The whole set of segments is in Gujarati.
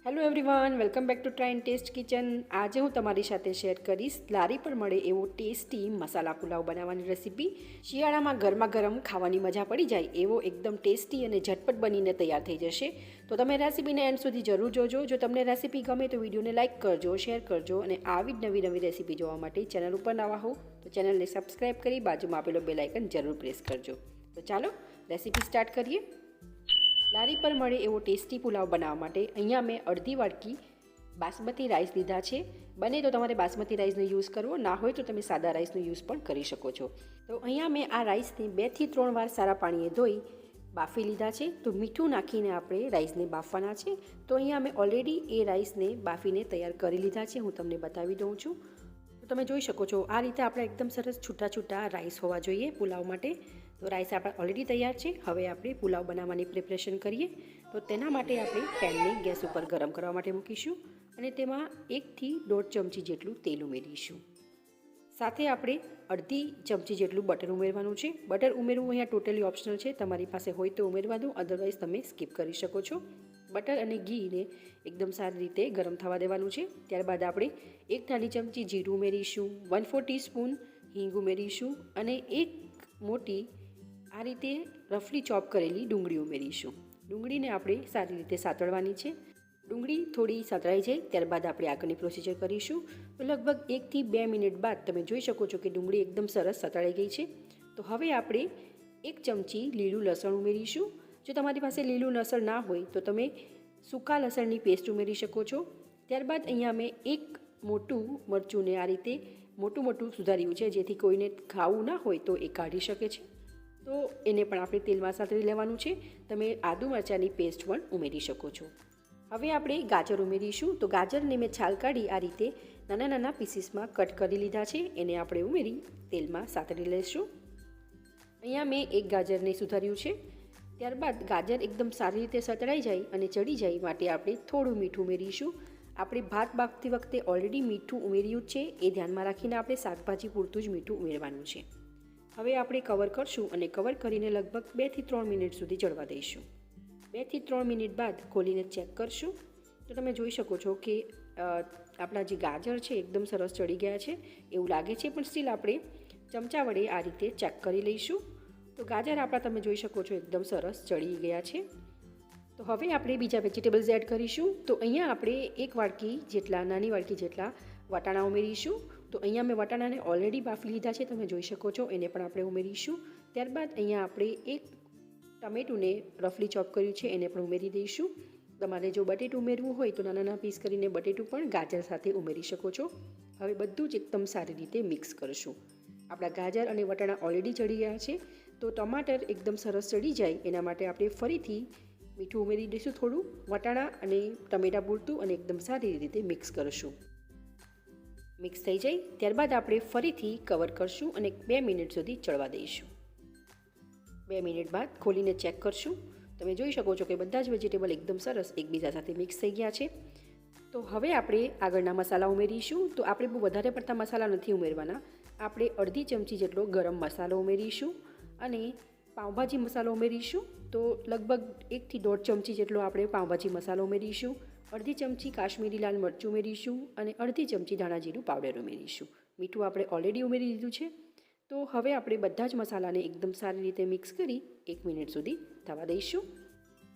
Hello everyone, welcome back to try and test kitchen. આજે હું તમારી સાથે શેર કરીશ લારી પર મળે એવો ટેસ્ટી મસાલા પુલાવ બનાવવાની રેસીપી. શિયાળામાં ગરમા ગરમ ખાવાની મજા પડી જાય એવો એકદમ ટેસ્ટી અને ઝટપટ બનીને તૈયાર થઈ જશે. તો તમે રેસીપીને એન્ડ સુધી જરૂર જોજો. જો તમને રેસીપી ગમે તો વિડીયોને લાઇક કરજો, શેર કરજો અને આવી જ નવી રેસીપી જોવા માટે ચેનલ ઉપર નવા હો તો ચેનલને સબસ્ક્રાઈબ કરી બાજુમાં આપેલો બેલ આઇકન જરૂર પ્રેસ કરજો. તો ચાલો રેસીપી સ્ટાર્ટ કરીએ. લારી પર મળે એવો ટેસ્ટી પુલાવ બનાવવા માટે અહીંયા મેં અડધી વાટકી બાસમતી રાઈસ લીધા છે. બને તો તમારે બાસમતી રાઈસનો યુઝ કરવો, ના હોય તો તમે સાદા રાઈસનો યુઝ પણ કરી શકો છો. તો અહીંયા મેં આ રાઈસને 2 થી 3 વાર સારા પાણીએ ધોઈ બાફી લીધા છે. તો મીઠું નાખીને આપણે રાઈસને બાફવાના છે. તો અહીંયા મેં ઓલરેડી એ રાઈસને બાફીને તૈયાર કરી લીધા છે. હું તમને બતાવી દઉં છું. તો તમે જોઈ શકો છો આ રીતે આપણે એકદમ સરસ છૂટા છૂટા રાઈસ હોવા જોઈએ પુલાવ માટે. તો રાઈસ આપણા ઓલરેડી તૈયાર છે. હવે આપણે પુલાવ બનાવવાની પ્રિપરેશન કરીએ. તો તેના માટે આપણે પેનને ગેસ ઉપર ગરમ કરવા માટે મૂકીશું અને તેમાં 1 થી 1.5 ચમચી જેટલું તેલ ઉમેરીશું. સાથે આપણે અડધી ચમચી જેટલું બટર ઉમેરવાનું છે. બટર ઉમેરવું અહીંયા ટોટલી ઓપ્શનલ છે. તમારી પાસે હોય તો ઉમેરવા દો, અદરવાઇઝ તમે સ્કીપ કરી શકો છો. બટર અને ઘીને એકદમ સારી રીતે ગરમ થવા દેવાનું છે. ત્યારબાદ આપણે 1 નાની ચમચી જીરું ઉમેરીશું, 1/4 ટીસ્પૂન હિંગ ઉમેરીશું અને 1 મોટી આ રીતે રફલી ચોપ કરેલી ડુંગળી ઉમેરીશું. ડુંગળીને આપણે સારી રીતે સાતળવાની છે. ડુંગળી થોડી સાતળાઈ જાય ત્યારબાદ આપણે આગળની પ્રોસિજર કરીશું. તો લગભગ 1 થી 2 મિનિટ બાદ તમે જોઈ શકો છો કે ડુંગળી એકદમ સરસ સાતળાઈ ગઈ છે. તો હવે આપણે 1 ચમચી લીલું લસણ ઉમેરીશું. જો તમારી પાસે લીલું લસણ ના હોય તો તમે સૂકા લસણની પેસ્ટ ઉમેરી શકો છો. ત્યારબાદ અહીંયા મેં 1 મોટું મરચુંને આ રીતે મોટું સુધાર્યું છે, જેથી કોઈને ખાવું ના હોય તો એ કાઢી શકે છે. તો એને પણ આપણે તેલમાં સાતળી લેવાનું છે. તમે આદુ મરચાંની પેસ્ટ પણ ઉમેરી શકો છો. હવે આપણે ગાજર ઉમેરીશું. તો ગાજરને મેં છાલ કાઢી આ રીતે નાના પીસીસમાં કટ કરી લીધા છે. એને આપણે ઉમેરી તેલમાં સાતળી લઈશું. અહીંયા મેં 1 ગાજરને સુધાર્યું છે. ત્યારબાદ ગાજર એકદમ સારી રીતે સતળાઈ જાય અને ચડી જાય માટે આપણે થોડું મીઠું ઉમેરીશું. આપણે ભાત બાફતી વખતે ઓલરેડી મીઠું ઉમેર્યું છે, એ ધ્યાનમાં રાખીને આપણે શાકભાજી પૂરતું જ મીઠું ઉમેરવાનું છે. હવે આપણે કવર કરશું અને કવર કરીને લગભગ 2 થી 3 મિનિટ સુધી ચડવા દઈશું. 2 થી 3 મિનિટ બાદ ખોલીને ચેક કરશું. તો તમે જોઈ શકો છો કે આપણા જે ગાજર છે એકદમ સરસ ચડી ગયા છે એવું લાગે છે, પણ સ્ટીલ આપણે ચમચા વડે આ રીતે ચેક કરી લઈશું. તો ગાજર આપણા તમે જોઈ શકો છો એકદમ સરસ ચડી ગયા છે. તો હવે આપણે બીજા વેજીટેબલ્સ એડ કરીશું. તો અહીંયા આપણે 1 વાટકી જેટલા નાની વાટકી જેટલા વટાણા ઉમેરીશું. તો અહીંયા મેં વટાણાને ઓલરેડી બાફી લીધા છે, તમે જોઈ શકો છો. એને પણ આપણે ઉમેરીશું. ત્યારબાદ અહીંયા આપણે 1 ટમેટુને રફલી ચોપ કર્યું છે, એને પણ ઉમેરી દઈશું. તમારે જો બટેટું ઉમેરવું હોય તો નાના પીસ કરીને બટેટું પણ ગાજર સાથે ઉમેરી શકો છો. હવે બધું જ એકદમ સારી રીતે મિક્સ કરશું. આપણા ગાજર અને વટાણા ઓલરેડી ચડી ગયા છે. તો ટમાટર એકદમ સરસ ચડી જાય એના માટે આપણે ફરીથી મીઠું ઉમેરી દઈશું થોડું, વટાણા અને ટમેટાં પૂરતું, અને એકદમ સારી રીતે મિક્સ કરશું. મિક્સ થઈ જાય ત્યારબાદ આપણે ફરીથી કવર કરશું અને 2 મિનિટ સુધી ચડવા દઈશું. 2 મિનિટ બાદ ખોલીને ચેક કરશું. તમે જોઈ શકો છો કે બધા જ વેજીટેબલ એકદમ સરસ એકબીજા સાથે મિક્સ થઈ ગયા છે. તો હવે આપણે આગળના મસાલા ઉમેરીશું. તો આપણે બહુ વધારે પડતા મસાલા નથી ઉમેરવાના. આપણે અડધી ચમચી જેટલો ગરમ મસાલો ઉમેરીશું અને પાઉંભાજી મસાલો ઉમેરીશું. તો લગભગ 1 થી 1.5 ચમચી જેટલો આપણે પાઉંભાજી મસાલો ઉમેરીશું. અડધી ચમચી કાશ્મીરી લાલ મરચું ઉમેરીશું અને અડધી ચમચી ધાણા જીરું પાવડર ઉમેરીશું. મીઠું આપણે ઓલરેડી ઉમેરી દીધું છે. તો હવે આપણે બધા જ મસાલાને એકદમ સારી રીતે મિક્સ કરી 1 મિનિટ સુધી થવા દઈશું.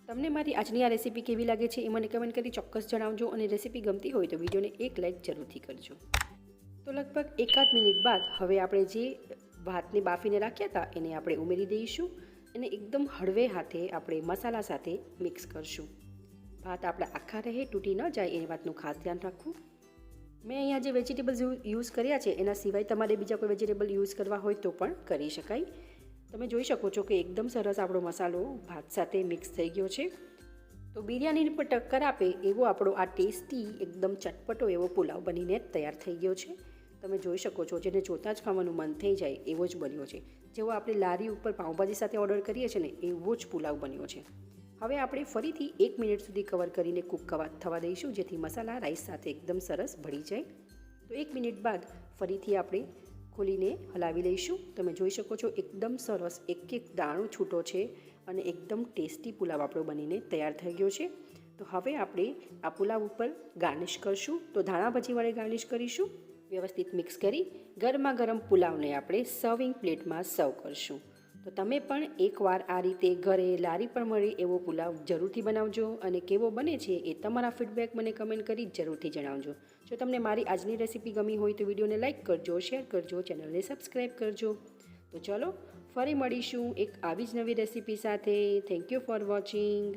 તમને મારી આજની આ રેસીપી કેવી લાગે છે એ મને કમેન્ટ કરી ચોક્કસ જણાવજો, અને રેસીપી ગમતી હોય તો વિડીયોને 1 લાઇક જરૂરથી કરજો. તો લગભગ 1-8 મિનિટ બાદ હવે આપણે જે ભાતને બાફીને રાખ્યા હતા એને આપણે ઉમેરી દઈશું અને એકદમ હળવે હાથે આપણે મસાલા સાથે મિક્સ કરશું. ભાત આપણા આખા રહે, તૂટી ન જાય એની વાતનું ખાસ ધ્યાન રાખવું. મેં અહીંયા જે વેજીટેબલ્સ યુઝ કર્યા છે એના સિવાય તમારે બીજા કોઈ વેજીટેબલ યુઝ કરવા હોય તો પણ કરી શકાય. તમે જોઈ શકો છો કે એકદમ સરસ આપણો મસાલો ભાત સાથે મિક્સ થઈ ગયો છે. તો બિરયાનીને પણ ટક્કર આપે એવો આપણો આ ટેસ્ટી એકદમ ચટપટો એવો પુલાવ બનીને તૈયાર થઈ ગયો છે. તમે જોઈ શકો છો, જેને જોતાં જ ખાવાનું મન થઈ જાય એવો જ બન્યો છે. જેવો આપણે લારી ઉપર પાઉંભાજી સાથે ઓર્ડર કરીએ છીએ ને એવો જ પુલાવ બન્યો છે. હવે આપણે ફરીથી 1 મિનિટ સુધી કવર કરીને કૂક થવા દઈશું, જેથી મસાલા રાઈસ સાથે એકદમ સરસ ભળી જાય. તો 1 મિનિટ બાદ ફરીથી આપણે ખોલીને હલાવી લઈશું. તમે જોઈ શકો છો એકદમ સરસ એક દાણો છૂટો છે અને એકદમ ટેસ્ટી પુલાવ આપણો બનીને તૈયાર થઈ ગયો છે. તો હવે આપણે આ પુલાવ ઉપર ગાર્નિશ કરશું. તો ધાણા ભાજી વડે ગાર્નિશ કરીશું. વ્યવસ્થિત મિક્સ કરી ગરમા ગરમ પુલાવને આપણે સર્વિંગ પ્લેટમાં સર્વ કરશું. તો તમે પણ એકવાર આ રીતે ઘરે લારી પર મળે એવો પુલાવ જરૂરથી બનાવજો અને કેવો બને છે એ તમારા ફીડબેક મને કમેન્ટ કરી જરૂરથી જણાવજો. જો તમને મારી આજની રેસીપી ગમી હોય તો વિડીયોને લાઇક કરજો, શેર કરજો, ચેનલને સબસ્ક્રાઈબ કરજો. તો ચલો ફરી મળીશું એક આવી જ નવી રેસીપી સાથે. Thank you for watching.